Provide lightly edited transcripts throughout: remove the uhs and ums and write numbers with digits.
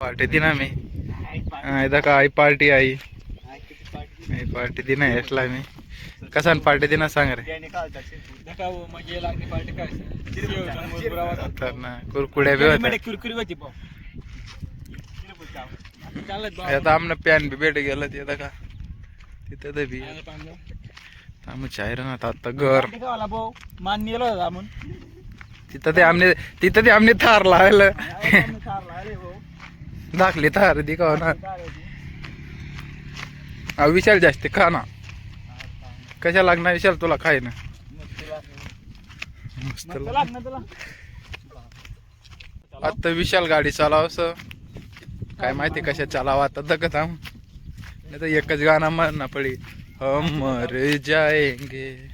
party दी ना मी इधर का आई पार्टी आई पार्टी दी ना एटला मी कसा पार्टी देना सांग रे कुरकुड्या बी होत्या आता आमनं पॅन बी भेट गेलं तिथं का तिथं ते बी आम्ही चाय ना आता घर तिथं ते आमने थार लावलं दाखली थार दी का ना विशाल जास्त खा ना कशा लागणार विशाल तुला खाय ना मस्त आता विशाल गाडी चालावस काय माहिती कशा चालावं आता दगत आम नाही तर एकच गाणं म्हणणं पडी हम मर जाएंगे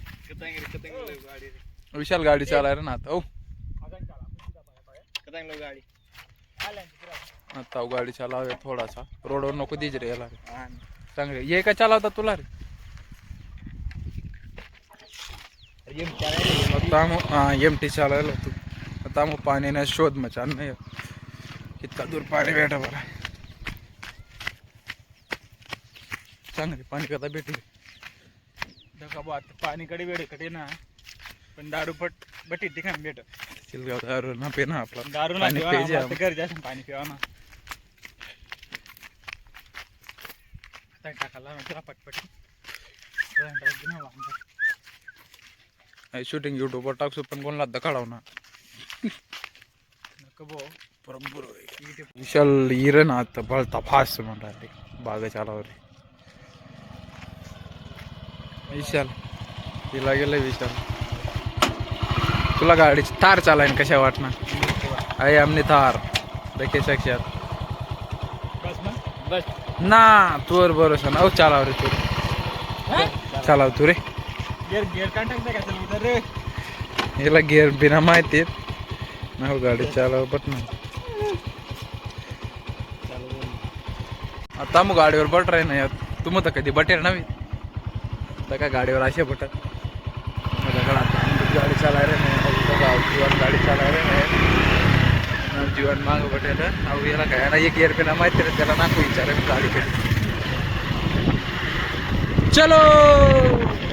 विशाल गाडी चालाय रे ना आता ओ आता गाडी चालावे थोडासा रोडवर नको दीज रे याला चांगले ये काय चालवता तुला रे आता एमटी चालायला तू आता मग पाणी नाही शोध मचान नाही इतका दूर पाणी भेटा बरं चांगले पाणी कदा भेटले दका बा आता पाणीकडे वेळ कडे ना पण दारू बटी ठिकाण भेट चिलगाव दारू ना पे ना आपला दारू ना घर जास्त पाणी पिवा ना टाकायला पटपट शूटिंग यूट्यूबवर टाकसू पण कोणाला दखाडाव ना विशाल हिर ना आता बळता फास्ट म्हणतात बागा चालावर विशाल तिला गेलं विशाल तुला गाडीची थार चालाय कशा वाटणार आहे आमने थार देखे साक्षात ना तूर भरोसा ना चालाव रे तू चालाव तू रे याला गेअर बिना माहिती ना गाडी चालाव बट ना आता मग गाडीवर बट राही ना यार तू मग कधी बटेर नवी तर काय गाडीवर असे बटत गाडी चालाय रे जीवन गाडी चालाय रे जीवन माग बटेल याला काय ना एक गेअर बिना माहिती रे त्याला नाको विचार गाडी कधी चलो